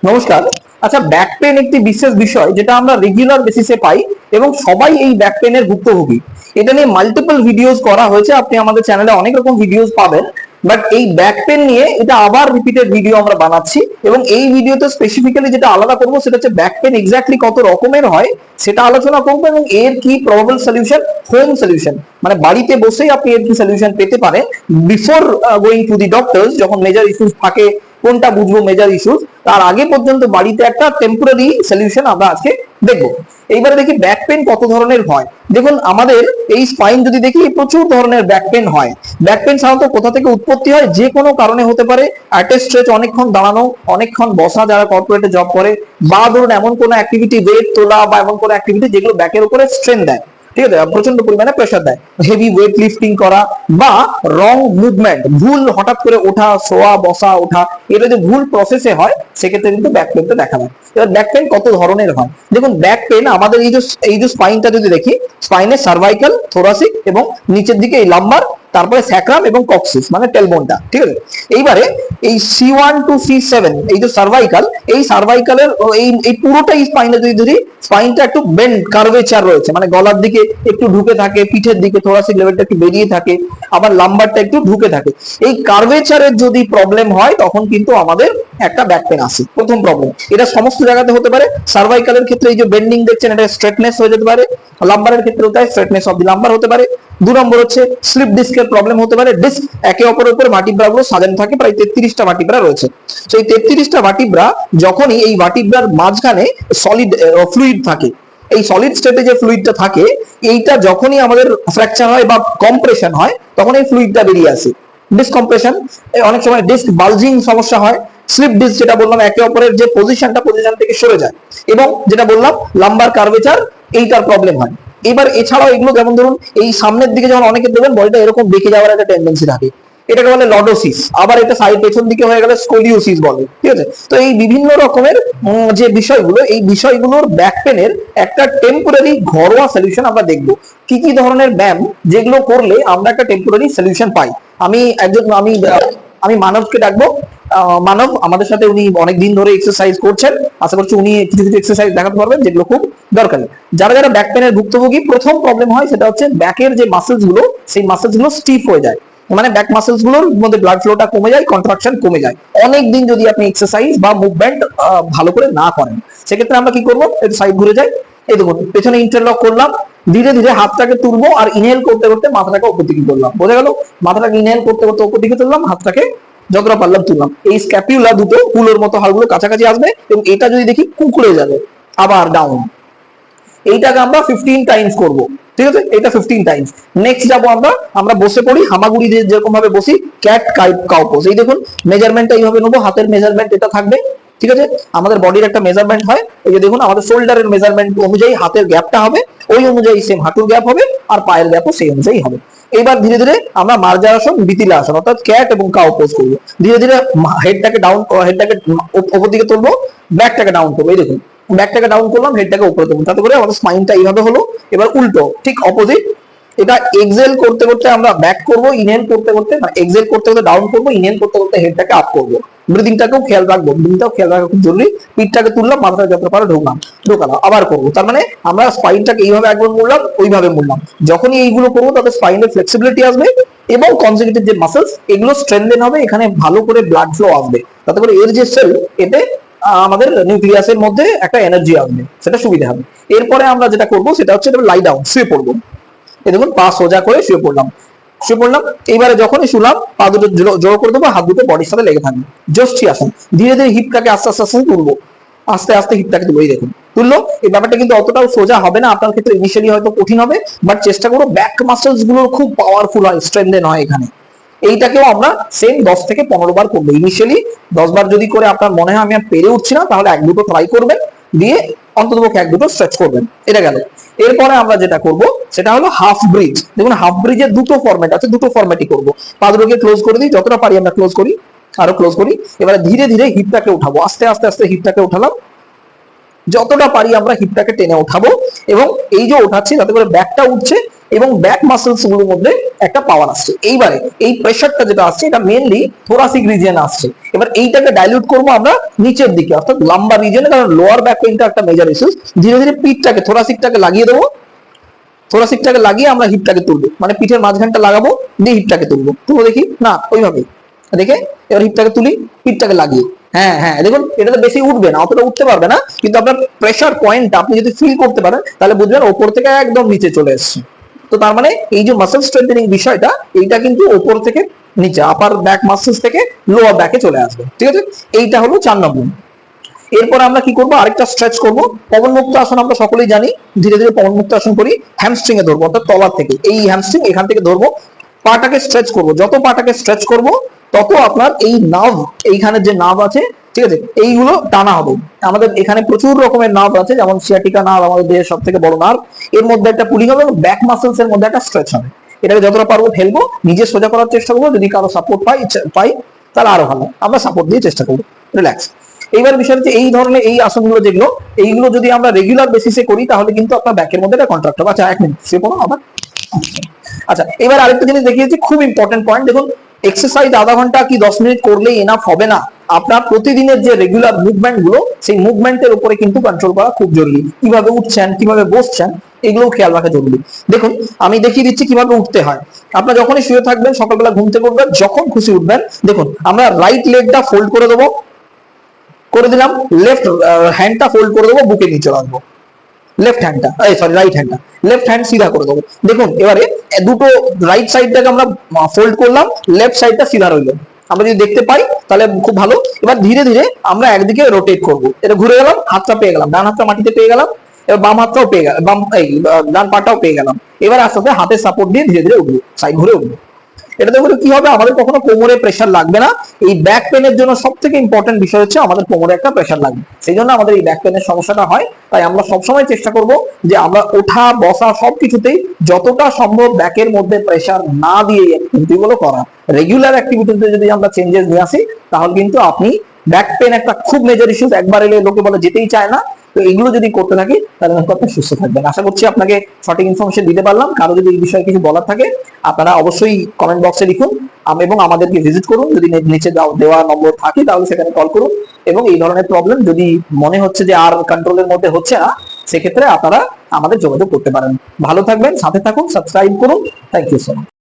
নমস্কার। আচ্ছা, back pain একটি বিশেষ বিষয় যেটা আমরা রেগুলার বেসিসে পাই এবং সবাই এই ব্যাক পেনের ভুক্তভোগী। এটা নিয়ে মাল্টিপল ভিডিওস করা হয়েছে, আপনি আমাদের চ্যানেলে অনেক রকম ভিডিওস পাবেন। বাট এই ব্যাক পেন নিয়ে এটা আবার রিপিটেড ভিডিও আমরা বানাচ্ছি এবং এই ভিডিওতে স্পেসিফিক্যালি যেটা আলাদা করবো সেটা হচ্ছে ব্যাক পেন এক্স্যাক্টলি কত রকমের হয় সেটা আলোচনা করবো এবং এর কি প্রবাবল সলিউশন, হোম সলিউশন, মানে বাড়িতে বসেই আপনি এর কি সলিউশন পেতে পারেন before going to the doctors. যখন মেজর ইস্যুস থাকে, কোনটা বুঝবো মেজর ইস্যুস, তার আগে পর্যন্ত বাড়িতে একটা টেম্পোরারি সলিউশন আমরা আজকে দেখবো। এইবারে দেখি ব্যাক পেন কত ধরনের হয়। দেখুন, আমাদের এই স্পাইন যদি দেখি, প্রচুর ধরনের ব্যাক পেন হয়। ব্যাক পেন সাধারণত কোথা থেকে উৎপত্তি হয়? যে কোনো কারণে হতে পারে। অ্যাট এ স্ট্রেচ, অনেকক্ষণ দাঁড়ানো, অনেকক্ষণ বসা, যারা কর্পোরেটে জব করে, বা ধরুন এমন কোনো অ্যাক্টিভিটি, ওয়েট তোলা বা এমন কোনো অ্যাক্টিভিটি যেগুলো ব্যাকের উপরে স্ট্রেন দেয়, ঠিক আছে, প্রচন্ড পরিমাণে প্রেসার দেয়, হেভি ওয়েট লিফটিং করা বা রং মুভমেন্ট, ভুল হঠাৎ করে ওঠা, শোয়া, বসা, ওঠা, এটা যদি ভুল প্রসেসে হয় সেক্ষেত্রে কিন্তু ব্যাক পেনটা দেখা যায়। এবার ব্যাক পেন কত ধরনের হয় দেখুন। ব্যাক পেন আমাদের এই যে স্পাইনটা যদি দেখি, স্পাইনের সার্ভাইকাল, থোরাসিক এবং নিচের দিকে এই লাম্বার, তারপরে স্যাক্রাম এবং কক্সিস মানে টেলবোনটা, ঠিক আছে। এইবারে এই C1 টু C7 এই যে সার্ভাইকাল, এই সার্ভাইকালের এই পুরোটাই স্পাইনে যদি ধরি, স্পাইনটা একটু বেন্ড কার্ভেচার রয়েছে, মানে গলার দিকে একটু ঢুকে থাকে, পিঠের দিকে থোরাসিক লেভেলটা একটু বেরিয়ে থাকে, আবার লাম্বারটা একটু ঢুকে থাকে। এই কার্ভেচারের যদি প্রবলেম হয় তখন কিন্তু আমাদের একটা ব্যাক পেন আসে। প্রথম প্রবলেম এটা সমস্ত জায়গাতে হতে পারে। সার্ভাইকালের ক্ষেত্রে এই যে বেন্ডিং দেখছেন, এটা স্ট্রেটনেস হয়ে যেতে পারে। লাম্বারের ক্ষেত্রে তাই স্ট্রেটনেস অফ দি লাম্বার হতে পারে। 2 নম্বর হচ্ছে স্লিপ ডিস্কের প্রবলেম হতে পারে। ডিস্ক একে অপরের উপর ভার্টিব্রা গুলো সাজানো থাকে, প্রায় 33টা ভার্টিব্রা রয়েছে। তো এই 33টা ভার্টিব্রা, যখনই এই ভার্টিব্রার মাঝখানে সলিড ফ্লুইড থাকে, এই সলিড স্টেটে যে ফ্লুইডটা থাকে, এইটা যখনই আমাদের ফ্র্যাকচার হয় বা কম্প্রেশন হয় তখন এই ফ্লুইডটা বেরিয়ে আসে। ডিসকম্প্রেশন, অনেক সময় ডিস্ক বালজিং সমস্যা হয়। স্লিপ ডিস্ক যেটা বললাম, একে অপরের যে পজিশন থেকে সরে যায়। এবং যেটা বললাম লাম্বার কার্ভেচার, এইটার প্রবলেম হয়। এবার এছাড়াও এগুলো যেমন ধরুন এই সামনের দিকে যখন অনেকে দেখবেন বডিটা এরকম বেঁকে যাওয়ার একটা টেন্ডেন্সি থাকে, এটাকে বলে লর্ডোসিস। আবার এটা সাইড পেছন দিকে হয়ে গেলে স্কোলিওসিস বলে, ঠিক আছে। তো এই বিভিন্ন রকমের যে বিষয়গুলো, এই বিষয়গুলোর ব্যাক পেনের একটা টেম্পোরারি ঘরোয়া সলিউশন আমরা দেখবো। কি কি ধরনের ব্যায়াম যেগুলো করলে আমরা একটা টেম্পোরারি সলিউশন পাই। আমি মানবকে ডাকবো। মানব আমাদের সাথে, উনি অনেকদিন ধরে এক্সারসাইজ করছেন। আশা করছি উনি কিছু কিছু এক্সারসাইজ দেখাতে পারবেন যেগুলো খুব দরকারি। যারা যারা ব্যাক পেনের ভুক্তভোগী, প্রথম প্রবলেম হয় সেটা হচ্ছে ব্যাকের যে মাসেলস গুলো, সেই মাসেলস গুলো স্টিফ হয়ে যায়, মানে ব্যাক মাসেলস গুলোর মধ্যে ব্লাড ফ্লোটা কমে যায়, কন্ট্রাকশন কমে যায়। অনেক দিন যদি আপনি এক্সারসাইজ বা মুভমেন্ট ভালো করে না করেন, সেক্ষেত্রে আমরা কি করবো, একটু সাইড ঘুরে যাই। এই দেখুন, পেছনে ইন্টারলক করলাম, ধীরে ধীরে হাতটাকে তুলবো আর ইনহেল করতে করতে মাথাটাকে উপর দিকে করলাম। বোঝা গেল? মাথাটাকে ইনহেল করতে করতে উপর দিকে তুললাম, হাতটাকে যতটা পারলাম তুললাম। এই স্ক্যাপিউলা দুটো কুলোর মতো হাড়গুলো কাছাকাছি আসবে এবং এটা যদি দেখি কুকুরে যাবে। আবার ডাউন, এইটাকে আমরা 15 টাইমস করব, ঠিক আছে। এটা 15 টাইমস। নেক্সট যাবো আমরা বসে পড়ি, হামাগুড়ি দিয়ে যেরকম ভাবে বসি, ক্যাট কাউ পোজ। এই দেখুন, মেজারমেন্টটা এইভাবে নেবো, হাতের মেজারমেন্ট এটা থাকবে, ঠিক আছে। আমাদের বডির একটা মেজারমেন্ট হয়, এই যে দেখুন আমাদের শোল্ডারের মেজারমেন্ট অনুযায়ী হাতের গ্যাপটা হবে, ওই অনুযায়ী সেম হাঁটুর গ্যাপ হবে, আর পায়ের গ্যাপও সেই অনুযায়ী হবে। এইবার ধীরে ধীরে আমরা মার্জারাসন, বিতিলা আসন অর্থাৎ ক্যাট এবং কাউ পোজ করবো। ধীরে ধীরে হেডটাকে উপর দিকে তুলবো, ব্যাকটাকে ডাউন করবো। এই দেখুন, ব্যাকটাকে ডাউন করলাম, হেডটাকে উপরে তুলবো, তাতে করে আমাদের স্পাইনটা এইভাবে হলো। এবার উল্টো, ঠিক অপোজিট। এটা এক্সেল করতে করতে আমরা ব্যাক করব, ইনহেল করতে করতে, মানে এক্সেল করতে করতে ডাউন করব, ইনহেল করতে করতে হেডটাকে আপ করব। ব্রিদিংটাকেও খেয়াল রাখবো, ব্রিদিংটাও খেয়াল রাখা খুব জরুরি। পিঠটাকে তুললাম, মাথাটা যত পারো ঢোকালাম, আবার করবো। তার মানে আমরা স্পাইনটাকে এইভাবে একবার মুড়লাম, ওইভাবে মুড়লাম। যখনই এইগুলো করবো তাতে স্পাইনের ফ্লেক্সিবিলিটি আসবে এবং কনজেকিউটিভ যে মাসেলস এগুলো স্ট্রেনথেন হবে, এখানে ভালো করে ব্লাড ফ্লো আসবে, তাতে করে এর যে সেল, এতে আমাদের নিউক্লিয়াসের মধ্যে একটা এনার্জি আসবে, সেটা সুবিধা হবে। এরপরে আমরা যেটা করবো সেটা হচ্ছে লাই ডাউন, শুয়ে পড়বো। এই দেখুন, পা সোজা করে শুয়ে পড়লাম। এইবারে যখনই শুলাম, পা দুটো জোড়ো করে দেবো, হাত দুটো বডির সাথে লেগে থাকবে। জোষ্ঠী আসন, ধীরে ধীরে হিপটাকে আস্তে আস্তে আস্তে তুলবো, আস্তে আস্তে হিপটাকে তুলবো। এই দেখুন তুললো। এই ব্যাপারটা কিন্তু অতটাও সোজা হবে না, আপনার ক্ষেত্রে ইনিশিয়ালি হয়তো কঠিন হবে, বাট চেষ্টা করবো। ব্যাক মাসেলস গুলো খুব পাওয়ারফুল হয়, স্ট্রেনথেন হয় এখানে। এইটাকেও আমরা সেম 10 থেকে 15 বার করবো। ইনিশিয়ালি 10 বার যদি করে আপনার মনে হয় আমি আর পেরে উঠছি না, তাহলে 1-2 ট্রাই করবেন, দিয়ে অন্ততপক্ষে 1-2 স্ট্রেচ করবেন। এটা গেল। এরপরে আমরা যেটা করব সেটা হলো হাফ ব্রিজ। দেখুন, হাফ ব্রিজের দুটো ফরম্যাট আছে, দুটো ফরম্যাটই করবো। পা দুটোকে ক্লোজ করে দিই, যতটা পারি আমরা ক্লোজ করি, আরো ক্লোজ করি। এবারে ধীরে ধীরে হিপটাকে উঠাবো, আস্তে আস্তে আস্তে হিপটাকে উঠালাম, যতটা পারি আমরা হিপটাকে টেনে উঠাবো। এবং এই যে ওঠাচ্ছি তাতে করে ব্যাকটা উঠছে, এবং ব্যাক মাসলস গুলোর মধ্যে একটা পাওয়ার আসছে। এইবারে এই প্রেসারটা যেটা আসছে এটা মেনলি থোরাসিক রিজিয়ন আসছে। এবার এইটাকে ডাইলিউট করবো আমরা নিচের দিকে অর্থাৎ লাম্বার রিজিয়নে, কারণ লোয়ার ব্যাক পেইনটা একটা মেজর ইস্যু। ধীরে ধীরে পিঠটাকে থোরাসিকটাকে লাগিয়ে দেবো, থোরাসিকটাকে লাগিয়ে আমরা হিপটাকে তুলবো, মানে পিঠের মাঝখানটা লাগাবো দিয়ে হিপটাকে তুলবো। তুলবো দেখি না ওইভাবে দেখে, এবার হিপটাকে তুলি পিঠটাকে লাগিয়ে। হ্যাঁ হ্যাঁ দেখুন এটা তো বেশি উঠবে না, অতটা উঠতে পারবে না, কিন্তু আপনার প্রেসার পয়েন্ট আপনি যদি ফিল করতে পারেন তাহলে বুঝবেন ওপর থেকে একদম নিচে চলে এসছে। তো তার মানে এই যে মাসল স্ট্রেংথেনিং বিষয়টা, এইটা কিন্তু ওপর থেকে নিচে আপার ব্যাক মাসলস থেকে লোয়ার ব্যাকে চলে আসবে। ঠিক আছে, এইটা হলো 4 নম্বর। এরপর আমরা কি করবো, আরেকটা স্ট্রেচ করবো। পবনমুক্ত আসন আমরা সকলেই জানি, ধীরে ধীরে পবনমুক্ত আসন করি। হ্যামস্ট্রিং এ ধরবো, অর্থাৎ তলার থেকে, এই হ্যামস্ট্রিং এখান থেকে ধরবো, পাটাকে স্ট্রেচ করবো। যত পাটাকে স্ট্রেচ করবো তত আপনার এই নার্ভ, এইখানে যে নার্ভ আছে, ঠিক আছে, এইগুলো টানা হবে। আমাদের এখানে প্রচুর রকমের নার্ভ আছে, যেমন সিয়াটিকা নার্ভ আমাদের দেহের সব থেকে বড় নার্ভ, এর মধ্যে একটা পুলিং হবে এবং ব্যাক মাসলস এর মধ্যে একটা স্ট্রেচ হবে। এটাকে যতটা পারবো ঠেলবো, নিজে সোজা করার চেষ্টা করবো, যদি কারো সাপোর্ট পাই তাহলে আরো ভালো, আমরা সাপোর্ট দিয়ে চেষ্টা করবো। রিল্যাক্স। এইবার বিষয় হচ্ছে এই ধরনের এই আসনগুলো যেগুলো, এইগুলো যদি আমরা রেগুলার বেসিসে করি তাহলে কিন্তু আপনার ব্যাকের মধ্যে একটা কন্ট্রাক্ট হবে। আচ্ছা 1 মিনিট শুয়ে পড়ো আবার। আচ্ছা এবার আরেকটা জিনিস দেখিয়েছি, খুব ইম্পর্টেন্ট পয়েন্ট। দেখুন এক্সারসাইজ আধা ঘন্টা কি 10 মিনিট করলেই এনাফ হবে না। আপনার প্রতিদিনের যে রেগুলার মুভমেন্ট গুলো, সেই মুভমেন্টের উপরে কিন্তু কন্ট্রোল করা খুব জরুরি। কিভাবে উঠছেন, কিভাবে বসছেন, এগুলো খেয়াল রাখা জরুরি। দেখুন আমি দেখিয়ে দিচ্ছি কিভাবে উঠতে হয়। আপনার যখনই শুয়ে থাকবেন, সকালবেলা ঘুম থেকে উঠবেন, যখন খুশি উঠবেন, দেখুন আমরা রাইট লেগটা ফোল্ড করে দেবো, করে দিলাম, লেফট হ্যান্ডটা ফোল্ড করে দেবো, বুকে নিচে রাখবো, লেফট হ্যান্ডটা সরি রাইট হ্যান্ডটা, লেফট হ্যান্ড সিধা করে দেবো। দেখুন এবারে দুটো রাইট সাইডটাকে আমরা ফোল্ড করলাম, লেফট সাইডটা সিধা রইলো। আমরা যদি দেখতে পাই তাহলে খুব ভালো। এবার ধীরে ধীরে আমরা একদিকে রোটেট করব, এটা ঘুরে গেলাম, হাতটা পেয়ে গেলাম, ডান হাতটা মাটিতে পেয়ে গেলাম, এবার বাম হাতটাও পেয়ে গেলাম, ডান পাটাও পেয়ে গেলাম। এবার আস্তে আস্তে হাতের সাপোর্ট দিয়ে ধীরে ধীরে উঠবো, সাইড ঘুরে উঠবো। এটাতে করে কি হবে, আমাদের কখনো কোমরে প্রেসার লাগবে না। এই ব্যাক পেনের জন্য সব থেকে ইম্পর্টেন্ট বিষয় হচ্ছে আমাদের কোমরে একটা প্রেসার লাগবে, সেই জন্য আমাদের এই ব্যাক পেনের সমস্যাটা হয়। তাই আমরা সবসময় চেষ্টা করব যে আমরা ওঠা বসা সবকিছুতেই যতটা সম্ভব ব্যাকের মধ্যে প্রেসার না দিয়ে অ্যাক্টিভিটিগুলো করা। রেগুলার অ্যাক্টিভিটিতে যদি আমরা চেঞ্জেস নিয়ে আসি তাহলে কিন্তু আপনি ব্যাক পেন একটা খুব মেজর ইস্যু, একবার এলে লোকে বলে যেতেই চায় না। তো এগুলো যদি করতে থাকি তাহলে আপনি সুস্থ থাকবেন। আশা করছি আপনাকে সঠিক ইনফরমেশন দিতে পারলাম। কারো যদি এই বিষয়ে কিছু বলার থাকে আপনারা অবশ্যই কমেন্ট বক্সে লিখুন এবং আমাদেরকে ভিজিট করুন। যদি নিচে দেওয়া নম্বর থাকে তাহলে সেখানে কল করুন। এবং এই ধরনের প্রবলেম যদি মনে হচ্ছে যে আর কন্ট্রোলের মধ্যে হচ্ছে না, সেক্ষেত্রে আপনারা আমাদের যোগাযোগ করতে পারেন। ভালো থাকবেন, সাথে থাকুন, সাবস্ক্রাইব করুন। Thank you so much.